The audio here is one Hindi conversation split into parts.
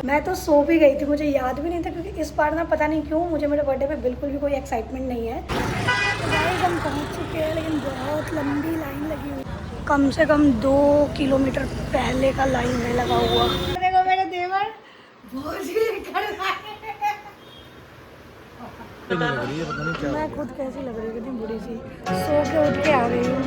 मैं तो सो भी गई थी, मुझे याद भी नहीं था क्योंकि इस बार ना पता नहीं क्यों मुझे मेरे बर्थडे पे बिल्कुल भी कोई एक्साइटमेंट नहीं है। गाइस हम पहुंच चुके हैं लेकिन बहुत लंबी लाइन लगी हुई, कम से कम 2 किलोमीटर पहले का लाइन में लगा हुआ। देखो मेरे देवर मैं खुद कैसी लग रही हूँ, कितनी बुरी सी, सो के उठ के आ गई हूँ।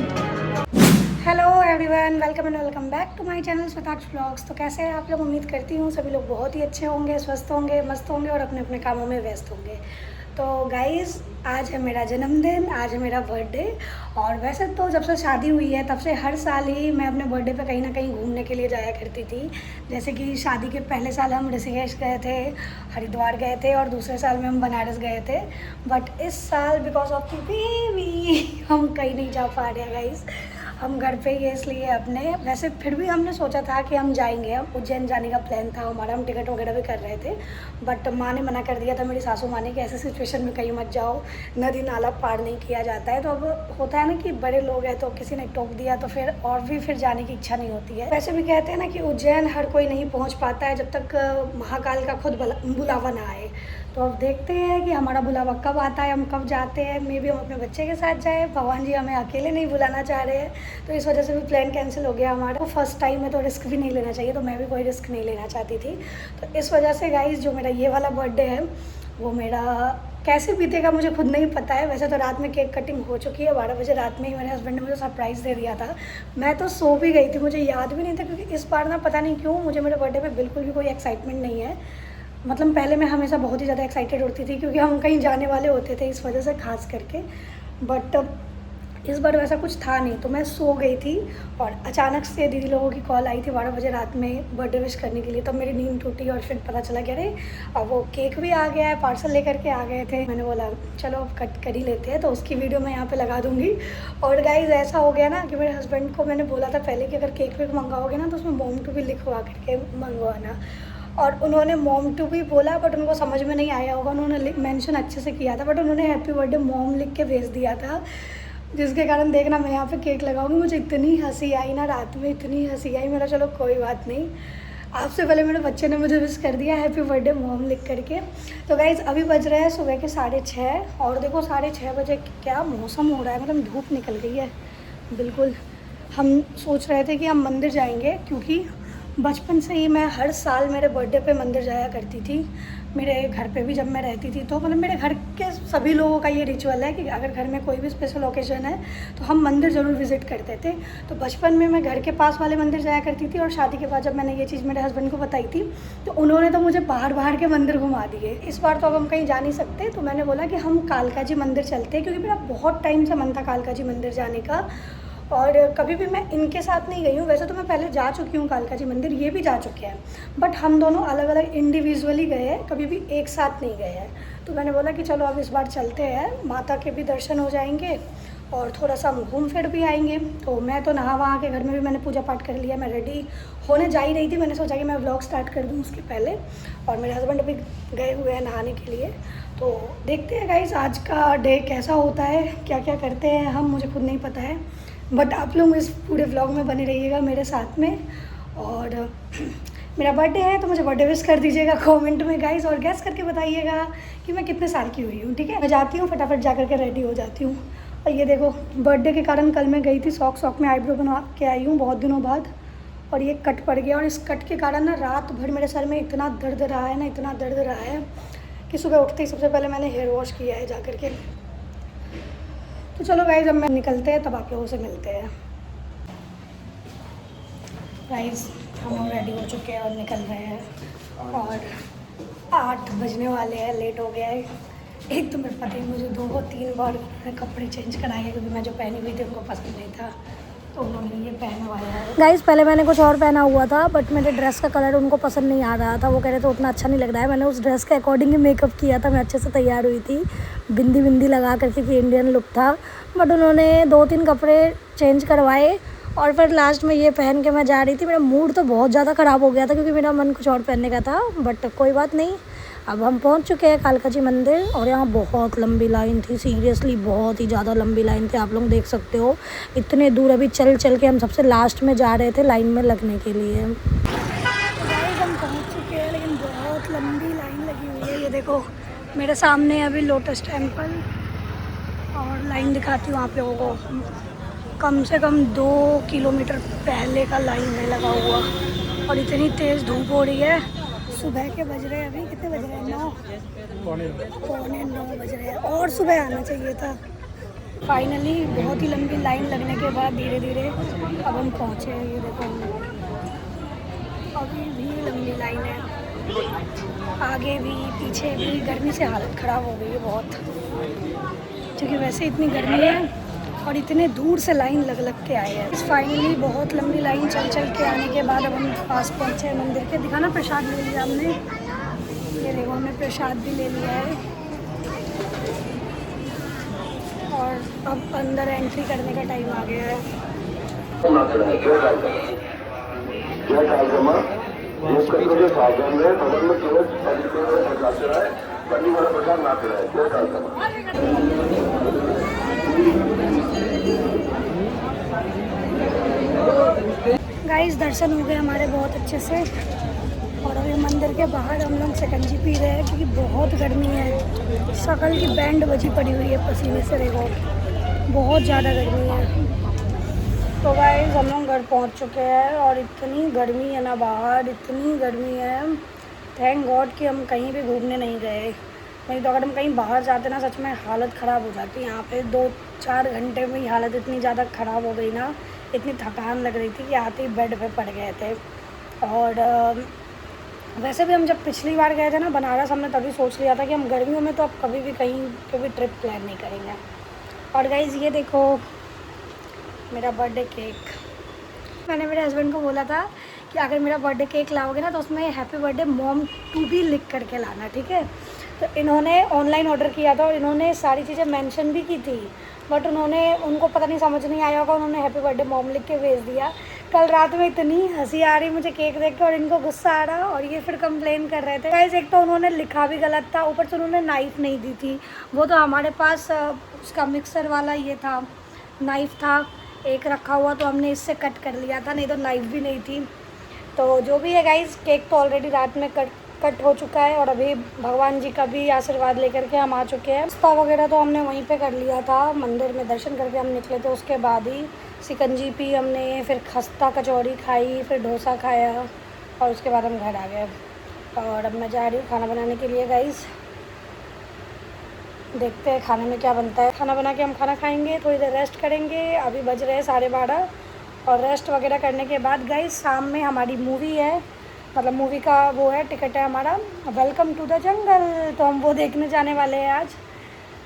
Hello everyone, welcome and welcome back to my channel Swatakash vlogs. तो कैसे हैं आप लोग? उम्मीद करती हूँ सभी लोग बहुत ही अच्छे होंगे, स्वस्थ होंगे, मस्त होंगे और अपने अपने कामों में व्यस्त होंगे। तो गाइज़ आज है मेरा जन्मदिन, आज है मेरा बर्थडे। और वैसे तो जब से शादी हुई है तब से हर साल ही मैं अपने बर्थडे पे कहीं ना कहीं घूमने के लिए जाया करती थी। जैसे कि शादी के पहले साल हम ऋषिकेश गए थे, हरिद्वार गए थे और दूसरे साल में हम बनारस गए थे। बट इस साल बिकॉज ऑफ द बेबी हम कहीं नहीं जा पा रहे हैं गाइज़। हम घर पे ही इसलिए अपने, वैसे फिर भी हमने सोचा था कि हम जाएंगे, हम उज्जैन जाने का प्लान था हमारा, हम टिकट वगैरह भी कर रहे थे। बट माँ ने मना कर दिया था, मेरी सासू माँ ने, कि ऐसे सिचुएशन में कहीं मत जाओ, नदी नाला पार नहीं किया जाता है। तो अब होता है ना कि बड़े लोग हैं तो किसी ने टोक दिया तो फिर और भी फिर जाने की इच्छा नहीं होती है। वैसे भी कहते हैं ना कि उज्जैन हर कोई नहीं पहुँच पाता है जब तक महाकाल का खुद बुलावा ना आए। तो अब देखते हैं कि हमारा बुलावा कब आता है, हम कब जाते हैं। मे बी हम अपने बच्चे के साथ जाए, भगवान जी हमें अकेले नहीं बुलाना चाह रहे हैं, तो इस वजह से भी प्लान कैंसिल हो गया हमारा। तो फर्स्ट टाइम में तो रिस्क भी नहीं लेना चाहिए, तो मैं भी कोई रिस्क नहीं लेना चाहती थी। तो इस वजह से गाइस जो मेरा ये वाला बर्थडे है वो मेरा कैसे बीतेगा मुझे खुद नहीं पता है। वैसे तो रात में केक कटिंग हो चुकी है, 12 बजे रात में ही मेरे हस्बैंड ने मुझे सरप्राइज़ दे दिया था। मैं तो सो भी गई थी, मुझे याद भी नहीं था क्योंकि इस बार ना पता नहीं क्यों मुझे मेरे बर्थडे पे बिल्कुल भी कोई एक्साइटमेंट नहीं है। मतलब पहले मैं हमेशा बहुत ही ज़्यादा एक्साइटेड होती थी क्योंकि हम कहीं जाने वाले होते थे, इस वजह से खास करके। बट इस बार वैसा कुछ था नहीं, तो मैं सो गई थी और अचानक से दीदी लोगों की कॉल आई थी 12 बजे रात में बर्थडे विश करने के लिए। तो मेरी नींद टूटी और फिर पता चला कि अरे अब वो केक भी आ गया है, पार्सल लेकर के आ गए थे। मैंने बोला चलो अब कट कर ही लेते हैं, तो उसकी वीडियो मैं यहाँ पे लगा दूँगी। और गाइज़ ऐसा हो गया ना कि मेरे हस्बैंड को मैंने बोला था पहले कि अगर केक वेक मंगाओगे ना तो उसमें मॉम टू भी लिखवा करके मंगवाना, और उन्होंने मॉम टू भी बोला बट उनको समझ में नहीं आया होगा, उन्होंने मेंशन अच्छे से किया था बट उन्होंने हैप्पी बर्थडे मॉम लिख के भेज दिया था, जिसके कारण देखना मैं यहाँ पे केक लगाऊंगी। मुझे इतनी हंसी आई ना रात में, इतनी हंसी आई। मेरा चलो कोई बात नहीं, आपसे पहले मेरे बच्चे ने मुझे विश कर दिया हैप्पी बर्थडे मॉम लिख करके। तो गाइज़ अभी बज रहे हैं सुबह के 6:30 और देखो 6:30 बजे क्या मौसम हो रहा है, मतलब धूप निकल गई है बिल्कुल। हम सोच रहे थे कि हम मंदिर जाएंगे क्योंकि बचपन से ही मैं हर साल मेरे बर्थडे पे मंदिर जाया करती थी। मेरे घर पे भी जब मैं रहती थी तो मतलब मेरे घर के सभी लोगों का ये रिचुअल है कि अगर घर में कोई भी स्पेशल ओकेजन है तो हम मंदिर ज़रूर विज़िट करते थे। तो बचपन में मैं घर के पास वाले मंदिर जाया करती थी और शादी के बाद जब मैंने ये चीज़ मेरे हस्बैंड को बताई थी तो उन्होंने तो मुझे बाहर बाहर के मंदिर घुमा दिए। इस बार तो अब हम कहीं जा नहीं सकते, तो मैंने बोला कि हम कालका जी मंदिर चलते हैं क्योंकि मेरा बहुत टाइम से मन था कालका जी मंदिर जाने का। और कभी भी मैं इनके साथ नहीं गई हूँ, वैसे तो मैं पहले जा चुकी हूँ कालका जी मंदिर, ये भी जा चुके हैं, बट हम दोनों अलग अलग इंडिविजुअली गए हैं, कभी भी एक साथ नहीं गए हैं। तो मैंने बोला कि चलो अब इस बार चलते हैं, माता के भी दर्शन हो जाएंगे और थोड़ा सा हम घूम फिर भी आएंगे। तो मैं तो नहा वहाँ के घर में भी मैंने पूजा पाठ कर लिया, मैं रेडी होने जा ही रही थी, मैंने सोचा कि मैं व्लॉग स्टार्ट कर दूँ उसके पहले। और मेरे हस्बैंड अभी गए हुए हैं नहाने के लिए। तो देखते हैं गाइस आज का डे कैसा होता है, क्या क्या करते हैं हम, मुझे खुद नहीं पता है, बट आप लोग इस पूरे व्लॉग में बने रहिएगा मेरे साथ में। और मेरा बर्थडे है तो मुझे बर्थडे विश कर दीजिएगा कमेंट में गाइस, और गैस करके बताइएगा कि मैं कितने साल की हुई हूँ, ठीक है। मैं जाती हूँ फटाफट जा कर के रेडी हो जाती हूँ। और ये देखो बर्थडे के कारण कल मैं गई थी शौक में आईब्रो बनवा के आई हूँ बहुत दिनों बाद, और ये कट पड़ गया और इस कट के कारण ना रात भर मेरे सर में इतना दर्द रहा है ना, इतना दर्द रहा है कि सुबह उठते ही सबसे पहले मैंने हेयर वॉश किया है जा कर के। तो चलो गाइज अब मैं निकलते हैं, तब आप लोगों से मिलते हैं। गाइज हम रेडी हो चुके हैं और निकल रहे हैं और 8 बजने वाले हैं, लेट हो गया है। एक तो मेरे पति मुझे 2-3 बार कपड़े चेंज कराए क्योंकि मैं जो पहनी हुई थी उनको पसंद नहीं था, तो उन्होंने ये पहना हुआ है। गाइस पहले मैंने कुछ और पहना हुआ था बट मेरे ड्रेस का कलर उनको पसंद नहीं आ रहा था, वो कह रहे थे उतना अच्छा नहीं लग रहा है। मैंने उस ड्रेस के अकॉर्डिंग ही मेकअप किया था, मैं अच्छे से तैयार हुई थी, बिंदी बिंदी लगा करके कि इंडियन लुक था। बट उन्होंने 2-3 कपड़े चेंज करवाए और फिर लास्ट में ये पहन के मैं जा रही थी। मेरा मूड तो बहुत ज़्यादा ख़राब हो गया था क्योंकि मेरा मन कुछ और पहनने का था, बट कोई बात नहीं, अब हम पहुंच चुके हैं कालका जी मंदिर और यहाँ बहुत लंबी लाइन थी, सीरियसली बहुत ही ज़्यादा लंबी लाइन थी। आप लोग देख सकते हो इतने दूर अभी चल चल के हम सबसे लास्ट में जा रहे थे लाइन में लगने के लिए। हम पहुँच चुके हैं लेकिन बहुत लंबी लाइन लगी हुई है। ये देखो मेरे सामने अभी लोटस टेम्पल और लाइन दिखाती हूँ आप लोगों को, कम से कम 2 किलोमीटर पहले का लाइन में लगा हुआ और इतनी तेज़ धूप हो रही है। सुबह के बज रहे हैं, अभी कितने बज रहे हैं? 9:45 बज रहे हैं और सुबह आना चाहिए था। फाइनली बहुत ही लंबी लाइन लगने के बाद धीरे धीरे अब हम पहुँचे हैं। ये देखो अभी भी लंबी लाइन है, आगे भी पीछे भी। गर्मी से हालत ख़राब हो गई है बहुत, क्योंकि वैसे इतनी गर्मी है और इतने दूर से लाइन लग लग के आए हैं। फाइनली बहुत लंबी लाइन चल चल के आने के बाद अब हम पास पहुँचे मंदिर के। दिखाना, प्रसाद ले लिया हमने, ये देखो हमने प्रसाद भी ले लिया है और अब अंदर एंट्री करने का टाइम आ गया है। गाइस दर्शन हो गए हमारे बहुत अच्छे से और अभी मंदिर के बाहर हम लोग शिकंजी पी रहे हैं क्योंकि बहुत गर्मी है। शकल की बैंड बजी पड़ी हुई है पसीने से, देखो बहुत ज़्यादा गर्मी है। तो गाइस हम लोग घर पहुंच चुके हैं और इतनी गर्मी है ना बाहर, इतनी गर्मी है। थैंक गॉड कि हम कहीं भी घूमने नहीं गए, नहीं तो अगर हम कहीं बाहर जाते ना सच में हालत ख़राब हो जाती। यहाँ पे 2-4 घंटे में ही हालत इतनी ज़्यादा ख़राब हो गई ना, इतनी थकान लग रही थी कि आते ही बेड पे पड़ गए थे। और वैसे भी हम जब पिछली बार गए थे ना बनारस, हमने तभी सोच लिया था कि हम गर्मियों में तो अब कभी भी कहीं पे भी ट्रिप प्लान नहीं करेंगे। और गाइज़ ये देखो मेरा बर्थडे केक, मैंने मेरे हस्बैंड को बोला था कि अगर मेरा बर्थडे केक लाओगे ना तो उसमें हैप्पी बर्थडे मॉम टू भी लिख करके लाना, ठीक है। तो इन्होंने ऑनलाइन ऑर्डर किया था और इन्होंने सारी चीज़ें मेंशन भी की थी, बट उनको पता नहीं समझ नहीं आया होगा, उन्होंने हैप्पी बर्थडे मॉम लिख के भेज दिया। कल रात में इतनी हंसी आ रही मुझे केक देख के और इनको गुस्सा आ रहा और ये फिर कंप्लेन कर रहे थे। गाइस एक तो उन्होंने लिखा भी गलत था, ऊपर से उन्होंने नाइफ़ नहीं दी थी। वो तो हमारे पास उसका मिक्सर वाला ये था, नाइफ़ था एक रखा हुआ, तो हमने इससे कट कर लिया था, नहीं तो नाइफ़ भी नहीं थी। तो जो भी है गाइस, केक तो ऑलरेडी रात में कट हो चुका है और अभी भगवान जी का भी आशीर्वाद लेकर के हम आ चुके हैं। नाश्ता वगैरह तो हमने वहीं पे कर लिया था, मंदिर में दर्शन करके हम निकले थे। उसके बाद ही शिकंजी पी हमने, फिर खस्ता कचौड़ी खाई, फिर डोसा खाया और उसके बाद हम घर आ गए। और अब मैं जा रही हूँ खाना बनाने के लिए गाइस। देखते हैं खाने में क्या बनता है। खाना बना के हम खाना खाएंगे, थोड़ी देर रेस्ट करेंगे। अभी बज रहे हैं 12:30 और रेस्ट वगैरह करने के बाद गाइस शाम में हमारी मूवी है, मतलब मूवी का वो है, टिकट है हमारा वेलकम टू द जंगल, तो हम वो देखने जाने वाले हैं आज।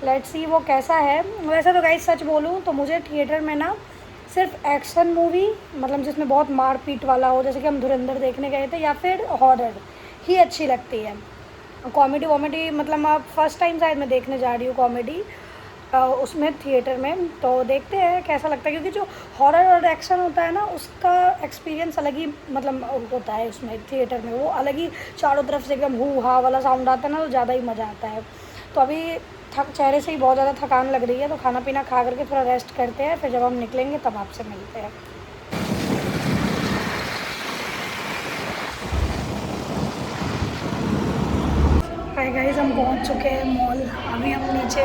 लेट्स सी वो कैसा है। वैसे तो गाइस सच बोलूँ तो मुझे थिएटर में ना सिर्फ एक्शन मूवी, मतलब जिसमें बहुत मारपीट वाला हो, जैसे कि हम धुरंधर देखने गए थे, या फिर हॉरर ही अच्छी लगती है। कॉमेडी वॉमेडी मतलब अब फर्स्ट टाइम शायद मैं देखने जा रही हूँ कॉमेडी उसमें थिएटर में, तो देखते हैं कैसा लगता है। क्योंकि जो हॉरर और एक्शन होता है ना उसका एक्सपीरियंस अलग ही मतलब होता है उसमें थिएटर में, वो अलग ही चारों तरफ से एकदम हू हा वाला साउंड आता है ना, तो ज़्यादा ही मज़ा आता है। तो अभी चेहरे से ही बहुत ज़्यादा थकान लग रही है, तो खाना पीना खा करके थोड़ा रेस्ट करते हैं, फिर जब हम निकलेंगे तब आपसे मिलते हैं। हाय गाइस, हम पहुंच चुके हैं मॉल। अभी हम नीचे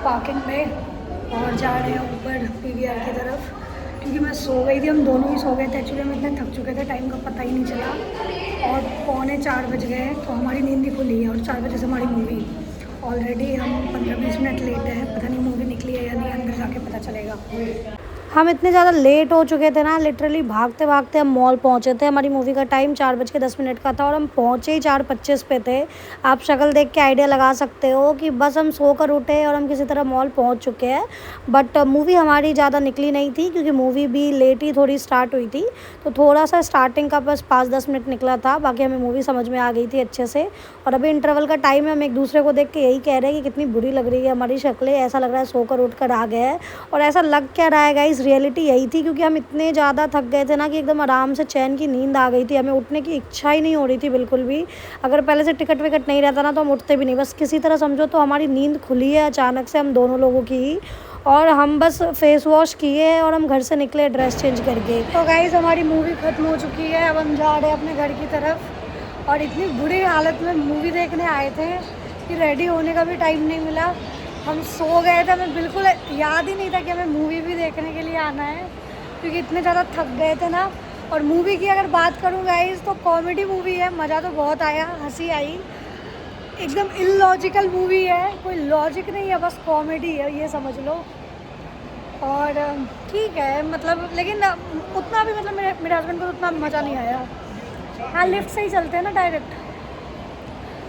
पार्किंग में और जा रहे हैं ऊपर पीवीआर की तरफ, क्योंकि मैं सो गई थी, हम दोनों ही सो गए थे। एक्चुअली हम इतने थक चुके थे, टाइम का पता ही नहीं चला और 3:45 बज गए, तो हमारी नींद ही खुली है और 4 बजे से हमारी मूवी। ऑलरेडी हम 15-20 मिनट लेट है, पता नहीं मूवी निकली है या नहीं, अंदर जाके पता चलेगा। हम इतने ज़्यादा लेट हो चुके थे ना, लिटरली भागते भागते हम मॉल पहुँचे थे। हमारी मूवी का टाइम 4:10 का था और हम पहुँचे ही 4:25 पे थे। आप शक्ल देख के आइडिया लगा सकते हो कि बस हम सोकर उठे और हम किसी तरह मॉल पहुँच चुके हैं। बट मूवी हमारी ज़्यादा निकली नहीं थी, क्योंकि मूवी भी लेट ही थोड़ी स्टार्ट हुई थी, तो थोड़ा सा स्टार्टिंग का बस 5-10 मिनट निकला था, बाकी हमें मूवी समझ में आ गई थी अच्छे से। और अभी इंटरवल का टाइम है, हम एक दूसरे को देख के यही कह रहे हैं कि कितनी बुरी लग रही है हमारी शक्लें, ऐसा लग रहा है सोकर उठ कर आ गए हैं। और ऐसा लग क्या रहा है गाइस, रियलिटी यही थी, क्योंकि हम इतने ज़्यादा थक गए थे ना कि एकदम आराम से चैन की नींद आ गई थी, हमें उठने की इच्छा ही नहीं हो रही थी बिल्कुल भी। अगर पहले से टिकट विकट नहीं रहता ना तो हम उठते भी नहीं, बस किसी तरह समझो तो हमारी नींद खुली है अचानक से हम दोनों लोगों की ही, और हम बस फेस वॉश किए और हम घर से निकले ड्रेस चेंज करके। तो गाइस हमारी मूवी ख़त्म हो चुकी है, अब हम जा रहे हैं अपने घर की तरफ। और इतनी बुरी हालत में मूवी देखने आए थे कि रेडी होने का भी टाइम नहीं मिला, हम सो गए थे, हमें बिल्कुल याद ही नहीं था कि हमें मूवी भी देखने के लिए आना है, क्योंकि इतने ज़्यादा थक गए थे ना। और मूवी की अगर बात करूँ गाइस तो कॉमेडी मूवी है, मज़ा तो बहुत आया, हंसी आई, एकदम इलॉजिकल मूवी है, कोई लॉजिक नहीं है, बस कॉमेडी है ये समझ लो। और ठीक है मतलब, लेकिन उतना भी मतलब मेरे हस्बैंड को उतना मज़ा नहीं आया। हाँ लिफ्ट से ही चलते हैं ना डायरेक्ट,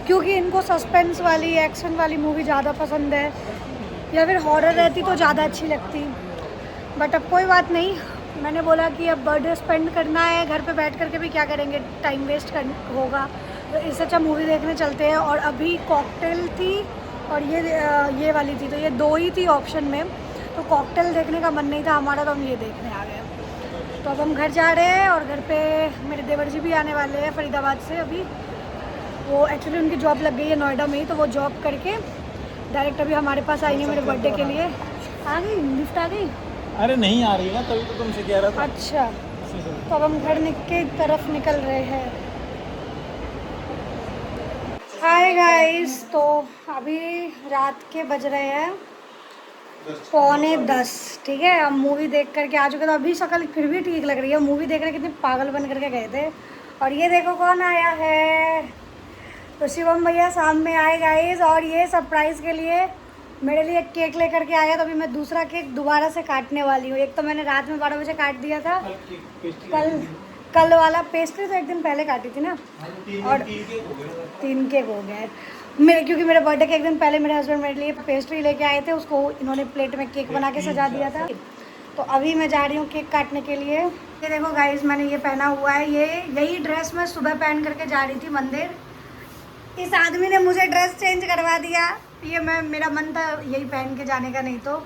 क्योंकि इनको सस्पेंस वाली एक्शन वाली मूवी ज़्यादा पसंद है, या फिर हॉरर रहती तो ज़्यादा अच्छी लगती। बट अब कोई बात नहीं, मैंने बोला कि अब बर्थडे स्पेंड करना है, घर पे बैठ करके भी क्या करेंगे, टाइम वेस्ट कर होगा, तो इससे अच्छा मूवी देखने चलते हैं। और अभी कॉकटेल थी और ये वाली थी, तो ये दो ही थी ऑप्शन में, तो कॉकटेल देखने का मन नहीं था हमारा, तो हम ये देखने आ गए। तो अब हम घर जा रहे हैं, और घर पे मेरे देवर जी भी आने वाले हैं फरीदाबाद से। अभी वो एक्चुअली उनकी जॉब लग गई है नोएडा में ही, तो वो जॉब करके डायरेक्ट अभी हमारे पास आएंगे मेरे बर्थडे के लिए। आ गई लिफ्ट आ गई? अरे नहीं आ रही है ना, तभी तो तुमसे कह रहा था। अच्छा, तो अब हम घर की तरफ निकल रहे हैं। हाय गाइस, तो अभी रात के बज रहे हैं 9:45, ठीक है। हम मूवी देख करके आ चुके, तो अभी शक्ल फिर भी ठीक लग रही है, मूवी देख रहे कितने पागल बन करके गए थे। और ये देखो कौन आया है, तो शिवम भैया सामने आए गाइस, और ये सरप्राइज़ के लिए मेरे लिए केक लेकर के आया। तो अभी मैं दूसरा केक दोबारा से काटने वाली हूँ, एक तो मैंने रात में 12 बजे काट दिया था, कल वाला पेस्ट्री तो एक दिन पहले काटी थी ना, और 3 केक हो गए मेरे, क्योंकि मेरे बर्थडे के एक दिन पहले मेरे हस्बैंड मेरे लिए पेस्ट्री लेके आए थे, उसको इन्होंने प्लेट में केक बना के सजा दिया था। तो अभी मैं जा रही हूँ केक काटने के लिए। ये देखो गाइस मैंने ये पहना हुआ है, यही ड्रेस मैं सुबह पहन करके जा रही थी मंदिर, इस आदमी ने मुझे ड्रेस चेंज करवा दिया। ये मेरा मन था यही पहन के जाने का, नहीं तो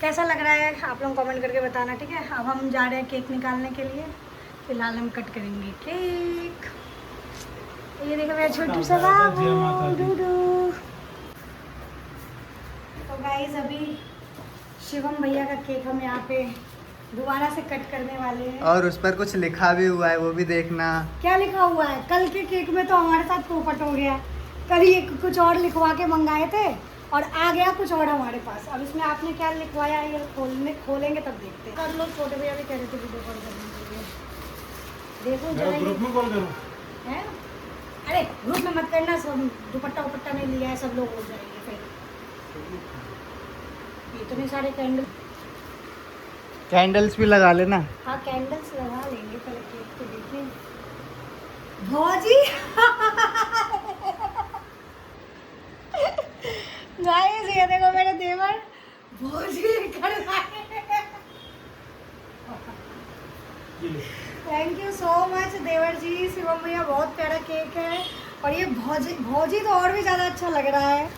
कैसा लग रहा है आप लोग कमेंट करके बताना, ठीक है। अब हम जा रहे हैं केक निकालने के लिए, फिलहाल हम कट करेंगे केक। ये देखो मेरा छोटू सा बाबू डूडू। तो गाइस अभी शिवम भैया का केक हम यहाँ पे दोबारा से कट करने वाले हैं, और उस पर कुछ लिखा भी हुआ है, वो भी देखना। क्या लिखा हुआ है? कल के केक में तो हमारे साथ पोपट हो गया, कल ये कुछ और लिखवा के मंगाए थे और आ गया कुछ और हमारे पास। अब इसमें आपने क्या लिखवाया है ये खोलेंगे तब देखते हैं। कर लो, छोटे भैया भी कह रहे थे वीडियो कॉल करने के लिए, देखो जरा ग्रुप में कॉल करूं? है? अरे ग्रुप में मत करना, सब दुपट्टा उपट्टा नहीं लिया है, सब लोग हो जाएंगे फिर। इतने सारे कैंडल्स भी लगा लेना। हाँ कैंडल्स लगा लेंगे, पहले केक तो देखें। भौजी गाइस ये देखो मेरे देवर भौजी लेकर आए। थैंक यू सो मच देवर जी, शिवम भैया, बहुत प्यारा केक है। और ये भौजी तो और भी ज़्यादा अच्छा लग रहा है।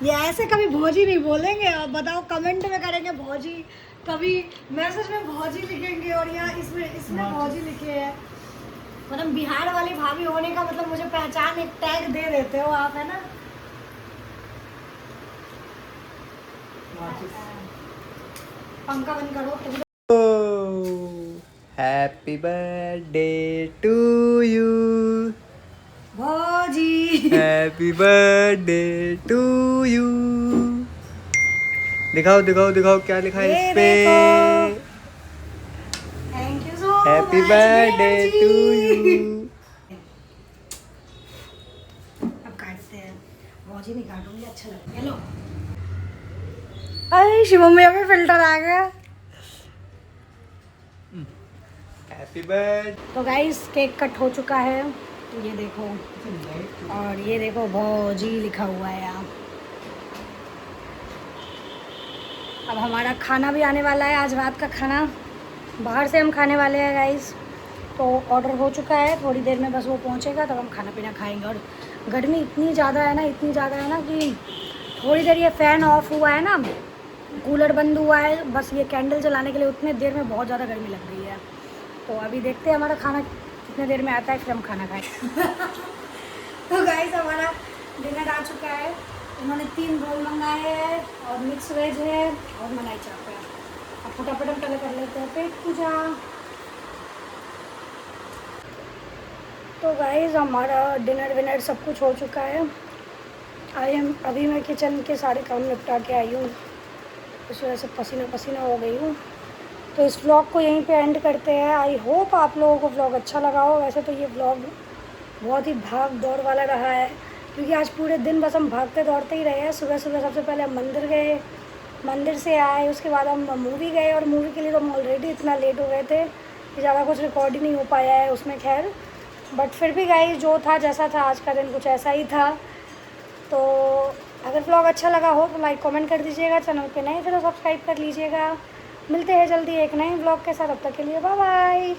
ये ऐसे कभी भौजी नहीं बोलेंगे, और बताओ कमेंट में करेंगे भौजी, कभी मैसेज में भौजी लिखेंगे, और यहाँ इसमें भौजी लिखे हैं। मतलब बिहार वाली भाभी होने का मतलब मुझे पहचान एक टैग दे देते हो आप, है ना। पंखा बंद करो। हैप्पी बर्थडे टू यू भौजी, हैप्पी बर्थडे टू यू। दिखाओ दिखाओ दिखाओ क्या लिखा है इस पे। Thank you so much, happy birthday to you. अब काटते हैं, भौजी नहीं काटूंगी, अच्छा लगेगा। हेलो, अरे शिवम भैया में फिल्टर आ गया। Happy birthday. तो गाइस केक कट हो चुका है, ये देखो, और ये देखो भौजी लिखा हुआ है यहाँ। अब हमारा खाना भी आने वाला है, आज रात का खाना बाहर से हम खाने वाले हैं गाइस। तो ऑर्डर हो चुका है, थोड़ी देर में बस वो पहुँचेगा तब हम खाना पीना खाएंगे। और गर्मी इतनी ज़्यादा है ना कि थोड़ी देर ये फ़ैन ऑफ हुआ है ना, कूलर बंद हुआ है, बस ये कैंडल जलाने के लिए उतने देर में बहुत ज़्यादा गर्मी लग रही है। तो अभी देखते हैं हमारा खाना कितने देर में आता है, फिर हम खाना खाएं। तो गाइस हमारा डिनर आ चुका है। उन्होंने 3 रोल मंगाए हैं और मिक्स वेज है और मलाई चाप है। अब फटाफट हम पहले कर लेते हैं पेट पूजा। तो गाइस हमारा डिनर विनर सब कुछ हो चुका है। अभी मैं किचन के सारे काम निपटा के आई हूँ, इस वजह से पसीना पसीना हो गई हूँ। तो इस व्लॉग को यहीं पे एंड करते हैं। आई होप आप लोगों को व्लॉग अच्छा लगा हो। वैसे तो ये व्लॉग बहुत ही भाग दौड़ वाला रहा है, क्योंकि आज पूरे दिन बस हम भागते दौड़ते ही रहे हैं। सुबह सुबह सबसे पहले हम मंदिर गए, मंदिर से आए, उसके बाद हम मूवी गए, और मूवी के लिए तो हम ऑलरेडी इतना लेट हो गए थे कि ज़्यादा कुछ रिकॉर्ड ही नहीं हो पाया है उसमें। खैर बट फिर भी गाइस जो था जैसा था, आज का दिन कुछ ऐसा ही था। तो अगर व्लॉग अच्छा लगा हो तो लाइक कमेंट कर दीजिएगा, चैनल पे नए थे तो सब्सक्राइब कर लीजिएगा। मिलते हैं जल्दी एक नए व्लॉग के साथ, तब तक के लिए बाय बाय।